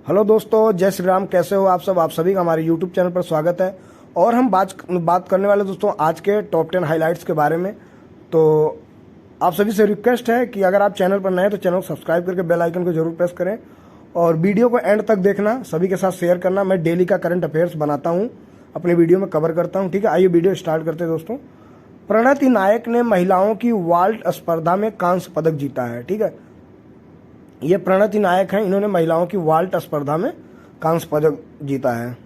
Hello दोस्तों, जय श्री राम। कैसे हो आप सब? आप सभी का हमारे यूट्यूब चैनल पर स्वागत है। और हम बात करने वाले दोस्तों आज के टॉप 10 हाइलाइट्स के बारे में। तो आप सभी से रिक्वेस्ट है कि अगर आप चैनल पर नए हैं तो चैनल को सब्सक्राइब करके बेल आइकन को जरूर प्रेस करें और वीडियो को एंड तक देखना, सभी के साथ शेयर करना। मैं डेली का करंट अफेयर्स बनाता हूँ, अपने वीडियो में कवर करता हूँ। ठीक है, आइए वीडियो स्टार्ट करते हैं दोस्तों। प्रणति नायक ने महिलाओं की वाल्ट स्पर्धा में कांस्य पदक जीता है। ठीक है, ये प्रणति नायक हैं, इन्होंने महिलाओं की वाल्ट स्पर्धा में कांस्य पदक जीता है।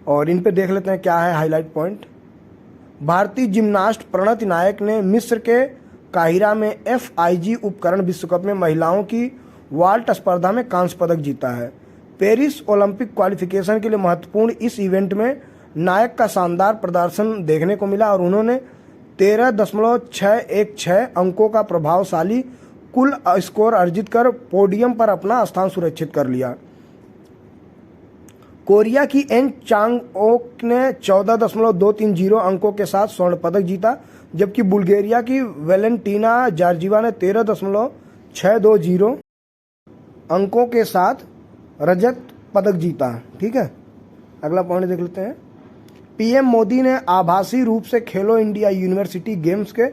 और इन पे देख लेते हैं क्या है हाईलाइट पॉइंट। भारतीय जिम्नास्ट प्रणति नायक ने मिस्र के काहिरा में FIG उपकरण विश्व कप में महिलाओं की वाल्ट स्पर्धा में कांस्य पदक जीता है। पेरिस ओलंपिक क्वालिफिकेशन के लिए महत्वपूर्ण इस इवेंट में नायक का शानदार प्रदर्शन देखने को मिला और उन्होंने 13.616 अंकों का प्रभावशाली कुल स्कोर अर्जित कर पोडियम पर अपना स्थान सुरक्षित कर लिया। कोरिया की एन चांग ओक ने 14.230 अंकों के साथ स्वर्ण पदक जीता, जबकि बुल्गारिया की वेलेंटीना जॉर्जिवा ने 13.620 अंकों के साथ रजत पदक जीता। ठीक है, अगला पॉइंट देख लेते हैं। PM मोदी ने आभासी रूप से खेलो इंडिया यूनिवर्सिटी गेम्स के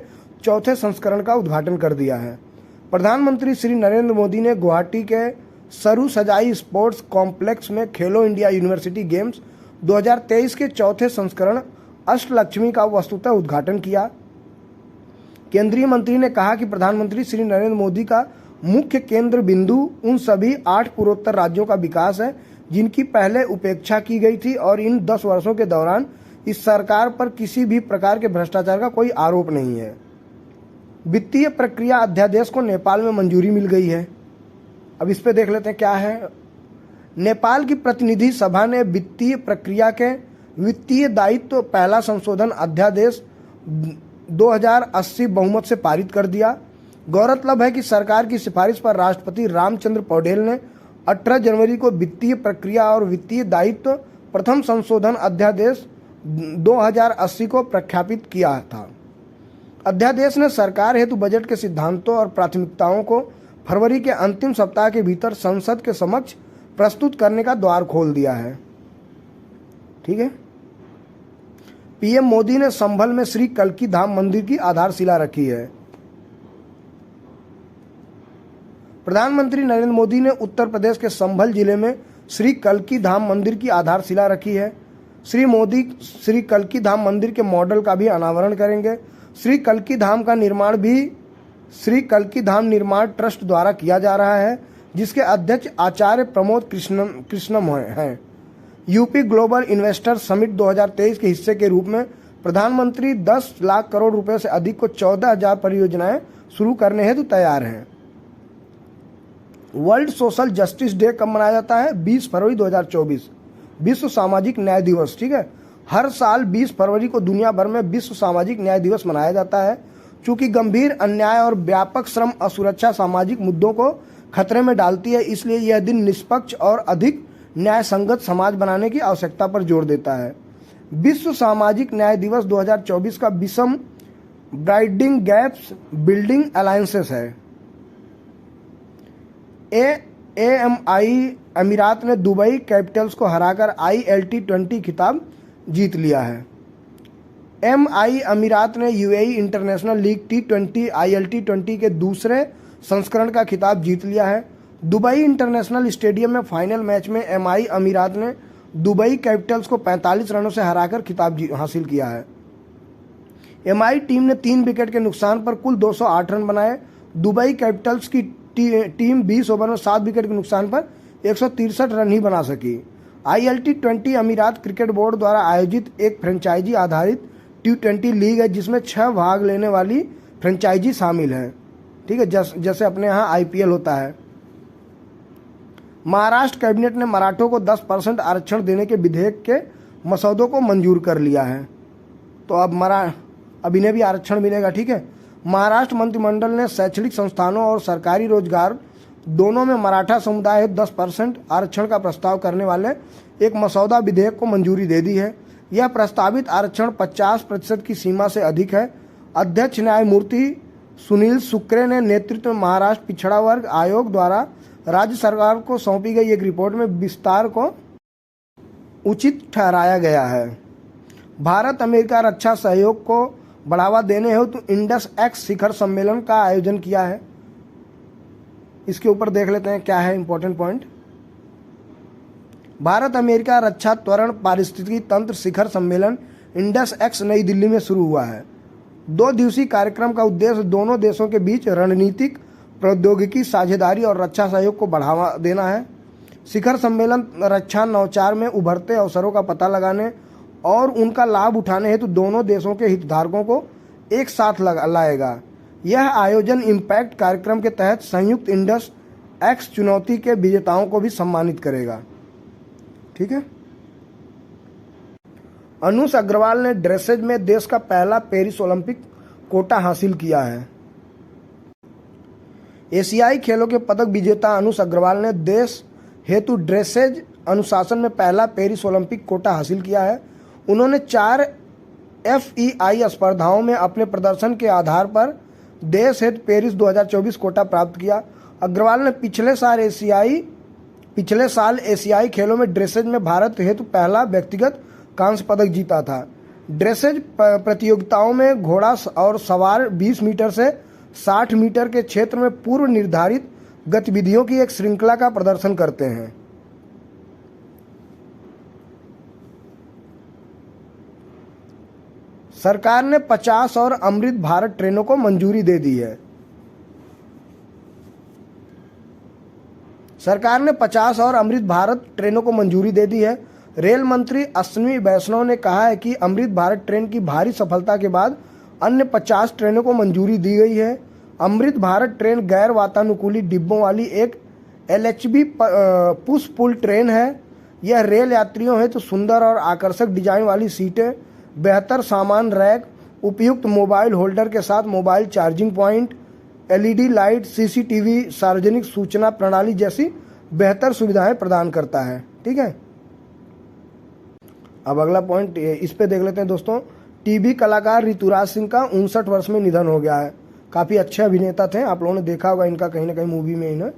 चौथे संस्करण का उद्घाटन कर दिया है। प्रधानमंत्री श्री नरेंद्र मोदी ने गुवाहाटी के सरू सजाई स्पोर्ट्स कॉम्प्लेक्स में खेलो इंडिया यूनिवर्सिटी गेम्स 2023 के चौथे संस्करण अष्टलक्ष्मी का वस्तुतः उद्घाटन किया। केंद्रीय मंत्री ने कहा कि प्रधानमंत्री श्री नरेंद्र मोदी का मुख्य केंद्र बिंदु उन सभी 8 पूर्वोत्तर राज्यों का विकास है जिनकी पहले उपेक्षा की गई थी और इन 10 वर्षों के दौरान इस सरकार पर किसी भी प्रकार के भ्रष्टाचार का कोई आरोप नहीं है। वित्तीय प्रक्रिया अध्यादेश को नेपाल में मंजूरी मिल गई है। अब इस पे देख लेते हैं क्या है। नेपाल की प्रतिनिधि सभा ने वित्तीय प्रक्रिया के वित्तीय दायित्व पहला संशोधन अध्यादेश 2080 बहुमत से पारित कर दिया। गौरतलब है कि सरकार की सिफारिश पर राष्ट्रपति रामचंद्र पौडेल ने 18 जनवरी को वित्तीय प्रक्रिया और वित्तीय दायित्व प्रथम संशोधन अध्यादेश 2080 को प्रख्यापित किया था। अध्यादेश ने सरकार हेतु बजट के सिद्धांतों और प्राथमिकताओं को फरवरी के अंतिम सप्ताह के भीतर संसद के समक्ष प्रस्तुत करने का द्वार खोल दिया है। ठीक है, PM मोदी ने संभल में श्री कल्की धाम मंदिर की आधारशिला रखी है। प्रधानमंत्री नरेंद्र मोदी ने उत्तर प्रदेश के संभल जिले में श्री कल्की धाम मंदिर की आधारशिला रखी है। श्री मोदी श्री कल्की धाम मंदिर के मॉडल का भी अनावरण करेंगे। श्री कल्की धाम का निर्माण भी श्री कल्की धाम निर्माण ट्रस्ट द्वारा किया जा रहा है, जिसके अध्यक्ष आचार्य प्रमोद कृष्णम हैं। यूपी ग्लोबल इन्वेस्टर समिट 2023 के हिस्से के रूप में प्रधानमंत्री 10 लाख करोड़ रुपए से अधिक को 14,000 परियोजनाएं शुरू करने हेतु तैयार हैं। वर्ल्ड सोशल जस्टिस डे कब मनाया जाता है? 20 फरवरी 2024, विश्व सामाजिक न्याय दिवस। ठीक है, हर साल 20 फरवरी को दुनिया भर में विश्व सामाजिक न्याय दिवस मनाया जाता है। चूंकि गंभीर अन्याय और व्यापक श्रम असुरक्षा सामाजिक मुद्दों को खतरे में डालती है, इसलिए यह दिन निष्पक्ष और अधिक न्याय संगत समाज बनाने की आवश्यकता पर जोर देता है। विश्व सामाजिक न्याय दिवस 2024 का विषम ब्राइडिंग गैप्स बिल्डिंग अलायंसेस है। AMI अमीरात ने दुबई कैपिटल्स को हराकर ILT20 खिताब जीत लिया है। MI अमीरात ने UAE international league T20 ILT20 के दूसरे संस्करण का खिताब जीत लिया है। दुबई इंटरनेशनल स्टेडियम में फाइनल मैच में MI अमीरात ने दुबई कैपिटल्स को 45 रनों से हराकर खिताब हासिल किया है। MI टीम ने 3 विकेट के नुकसान पर कुल 208 रन बनाए। दुबई कैपिटल्स की टीम 20 ओवर में 7 विकेट के नुकसान पर 163 रन ही बना सकी। ILT20 अमीरात क्रिकेट बोर्ड द्वारा आयोजित एक फ्रेंचाइजी आधारित T20 लीग है, जिसमें 6 भाग लेने वाली फ्रेंचाइजी शामिल है। ठीक है, जैसे अपने यहाँ IPL होता है। महाराष्ट्र कैबिनेट ने मराठों को 10% आरक्षण देने के विधेयक के मसौदों को मंजूर कर लिया है, तो अब इन्हें भी आरक्षण मिलेगा। ठीक है, महाराष्ट्र मंत्रिमंडल ने शैक्षणिक संस्थानों और सरकारी रोजगार दोनों में मराठा समुदाय हेतु 10% आरक्षण का प्रस्ताव करने वाले एक मसौदा विधेयक को मंजूरी दे दी है। यह प्रस्तावित आरक्षण 50% की सीमा से अधिक है। अध्यक्ष न्यायमूर्ति सुनील सुक्रे ने नेतृत्व में महाराष्ट्र पिछड़ा वर्ग आयोग द्वारा राज्य सरकार को सौंपी गई एक रिपोर्ट में विस्तार को उचित ठहराया गया है। भारत अमेरिका रक्षा सहयोग को बढ़ावा देने हेतु इंडस एक्स शिखर सम्मेलन का आयोजन किया है। इसके ऊपर देख लेते हैं क्या है इंपॉर्टेंट पॉइंट। भारत अमेरिका रक्षा त्वरण पारिस्थितिकी तंत्र शिखर सम्मेलन इंडस एक्स नई दिल्ली में शुरू हुआ है। 2 दिवसीय कार्यक्रम का उद्देश्य दोनों देशों के बीच रणनीतिक, प्रौद्योगिकी साझेदारी और रक्षा सहयोग को बढ़ावा देना है। शिखर सम्मेलन रक्षा नवाचार में उभरते अवसरों का पता लगाने और उनका लाभ उठाने हेतु दोनों देशों के हितधारकों को एक साथ लाएगा। यह आयोजन इम्पैक्ट कार्यक्रम के तहत संयुक्त इंडस एक्स चुनौती के विजेताओं को भी सम्मानित करेगा। ठीक है। अनुष अग्रवाल ने ड्रेसेज में देश का पहला पेरिस ओलंपिक कोटा हासिल किया है। एशियाई खेलों के पदक विजेता अनुष अग्रवाल ने देश हेतु ड्रेसेज अनुशासन में पहला पेरिस ओलंपिक कोटा हासिल किया है। उन्होंने 4 FEI स्पर्धाओं में अपने प्रदर्शन के आधार पर देश हेतु पेरिस 2024 कोटा प्राप्त किया। अग्रवाल ने पिछले साल एशियाई खेलों में ड्रेसेज में भारत हेतु पहला व्यक्तिगत कांस्य पदक जीता था। ड्रेसेज प्रतियोगिताओं में घोड़ा और सवार 20 मीटर से 60 मीटर के क्षेत्र में पूर्व निर्धारित गतिविधियों की एक श्रृंखला का प्रदर्शन करते हैं। सरकार ने 50 और अमृत भारत ट्रेनों को मंजूरी दे दी है। सरकार ने 50 और अमृत भारत ट्रेनों को मंजूरी दे दी है। रेल मंत्री अश्विनी वैष्णव ने कहा है कि अमृत भारत ट्रेन की भारी सफलता के बाद अन्य 50 ट्रेनों को मंजूरी दी गई है। अमृत भारत ट्रेन गैर वातानुकूलित डिब्बों वाली एक LHB पुश पुल ट्रेन है। यह रेल यात्रियों हेतु सुंदर और आकर्षक डिजाइन वाली सीटें, बेहतर सामान रैक, उपयुक्त मोबाइल होल्डर के साथ mobile charging point, LED light, CCTV, सार्वजनिक सूचना प्रणाली जैसी बेहतर सुविधाएं प्रदान करता है। ठीक है। अब अगला पॉइंट इस पे देख लेते हैं दोस्तों। टीवी कलाकार ऋतुराज सिंह का 59 वर्ष में निधन हो गया है। काफ़ी अच्छे अभिनेता थे, आप लोगों ने देखा होगा इनका कहीं ना कहीं मूवी में। इन्हें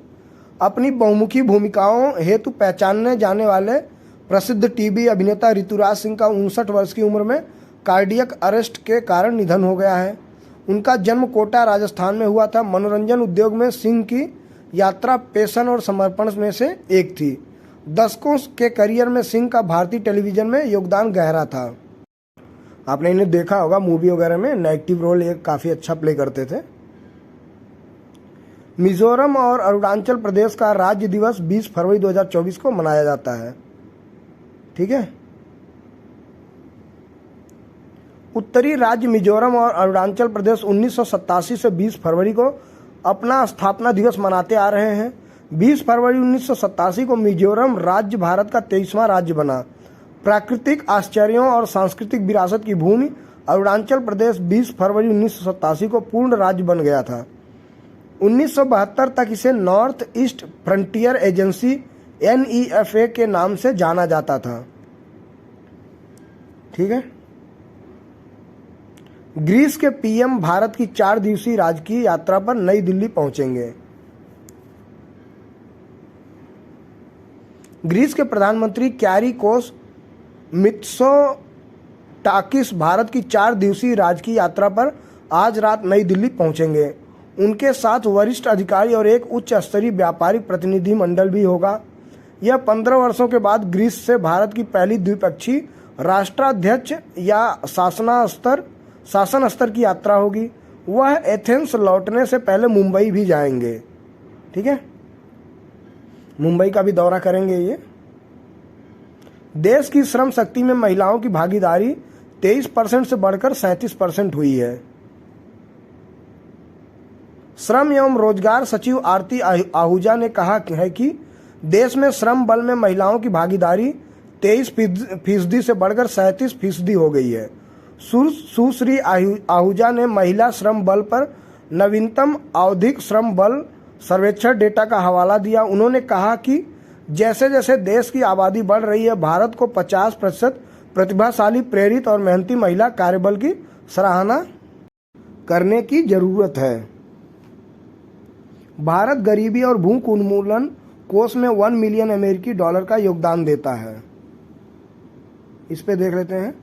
अपनी बहुमुखी भूमिकाओं हेतु पहचाने जाने वाले प्रसिद्ध टीवी अभिनेता ऋतुराज सिंह का 59 वर्ष की उम्र में कार्डियक अरेस्ट के कारण निधन हो गया है। उनका जन्म कोटा राजस्थान में हुआ था। मनोरंजन उद्योग में सिंह की यात्रा पेशन और समर्पण में से एक थी। दशकों के करियर में सिंह का भारतीय टेलीविजन में योगदान गहरा था। आपने इन्हें देखा होगा मूवी वगैरह में, नेगेटिव रोल एक काफ़ी अच्छा प्ले करते थे। मिजोरम और अरुणाचल प्रदेश का राज्य दिवस 20 फरवरी 2024 को मनाया जाता है। ठीक है। उत्तरी राज्य मिजोरम और अरुणाचल प्रदेश 1987 से 20 फरवरी को अपना स्थापना दिवस मनाते आ रहे हैं। 20 फरवरी 1987 को मिजोरम राज्य भारत का 23वां राज्य बना। प्राकृतिक आश्चर्यों और सांस्कृतिक विरासत की भूमि अरुणाचल प्रदेश 20 फरवरी 1987 को पूर्ण राज्य बन गया था। 1972 तक इसे north east frontier agency NEFA के नाम से जाना जाता था। ठीक है। ग्रीस के PM भारत की 4 दिवसीय राजकीय यात्रा पर नई दिल्ली पहुंचेंगे। ग्रीस के प्रधानमंत्री क्यारिकोस मित्सोटाकिस भारत की 4 दिवसीय राजकीय यात्रा पर आज रात नई दिल्ली पहुंचेंगे। उनके साथ वरिष्ठ अधिकारी और एक उच्च स्तरीय व्यापारिक प्रतिनिधि मंडल भी होगा। यह 15 वर्षों के बाद ग्रीस से भारत की पहली द्विपक्षीय राष्ट्राध्यक्ष या शासन स्तर की यात्रा होगी। वह एथेंस लौटने से पहले मुंबई भी जाएंगे। ठीक है। मुंबई का भी दौरा करेंगे ये। देश की श्रम शक्ति में महिलाओं की भागीदारी 23% से बढ़कर 37% हुई है। श्रम एवं रोजगार सचिव आरती आहूजा ने कहा है कि देश में श्रम बल में महिलाओं की भागीदारी 23% से बढ़कर 37% हो गई है। सुश्री आहूजा ने महिला श्रम बल पर नवीनतम आवधिक श्रम बल सर्वेक्षण डेटा का हवाला दिया। उन्होंने कहा कि जैसे जैसे देश की आबादी बढ़ रही है, भारत को 50% प्रतिभाशाली, प्रेरित और मेहनती महिला कार्यबल की सराहना करने की जरूरत है। भारत गरीबी और भूख उन्मूलन कोष में 1 मिलियन अमेरिकी डॉलर का योगदान देता है। इस पे देख लेते हैं।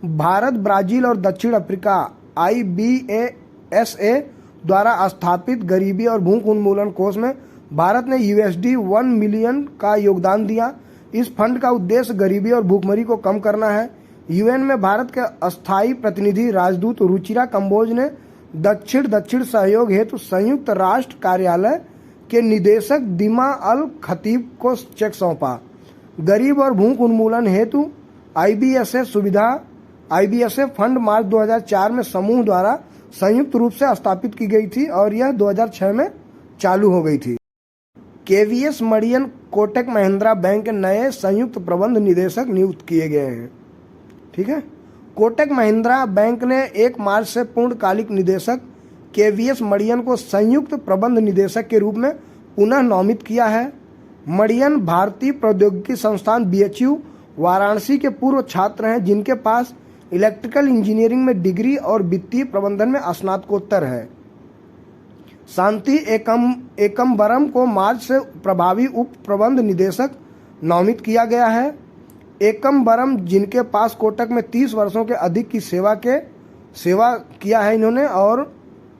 भारत, ब्राजील और दक्षिण अफ्रीका IBASA द्वारा स्थापित गरीबी और भूख उन्मूलन कोष में भारत ने $1 मिलियन का योगदान दिया। इस फंड का उद्देश्य गरीबी और भूखमरी को कम करना है। यूएन में भारत के अस्थायी प्रतिनिधि राजदूत रुचिरा कंबोज ने दक्षिण सहयोग हेतु संयुक्त राष्ट्र कार्यालय के निदेशक दिमा अल खतीब को चेक सौंपा। गरीब और भूख उन्मूलन हेतु IBSA फंड मार्च 2004 में समूह द्वारा संयुक्त रूप से स्थापित की गई थी और यह 2006 में चालू हो गई थी। KVS मणियन कोटक महिंद्रा बैंक के नए संयुक्त प्रबंध निदेशक नियुक्त किए गए हैं। ठीक है, कोटक महिंद्रा बैंक ने 1 मार्च से पूर्णकालिक निदेशक KVS मणियन को संयुक्त प्रबंध निदेशक के रूप में पुनः नामित किया है। मणियन भारतीय प्रौद्योगिकी संस्थान BHU वाराणसी के पूर्व छात्र हैं, जिनके पास इलेक्ट्रिकल इंजीनियरिंग में डिग्री और वित्तीय प्रबंधन में स्नातकोत्तर है। शांति एकम्बरम को मार्च से प्रभावी उप प्रबंध निदेशक नामित किया गया है। एकम्बरम, जिनके पास कोटक में 30 वर्षों के अधिक की सेवा किया है इन्होंने, और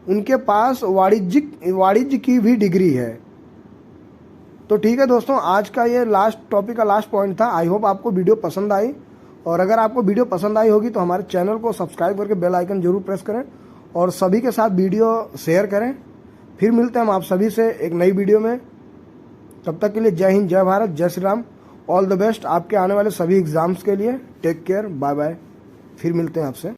उनके पास वाणिज्य की भी डिग्री है। तो ठीक है दोस्तों, आज का ये लास्ट टॉपिक का लास्ट पॉइंट था। आई होप आपको वीडियो पसंद आई, और अगर आपको वीडियो पसंद आई होगी तो हमारे चैनल को सब्सक्राइब करके बेल आइकन जरूर प्रेस करें और सभी के साथ वीडियो शेयर करें। फिर मिलते हैं हम आप सभी से एक नई वीडियो में। तब तक के लिए जय हिंद, जय भारत, जय Shri Ram. All the best आपके आने वाले सभी एग्जाम्स के लिए। Take care, bye bye. फिर मिलते हैं आपसे।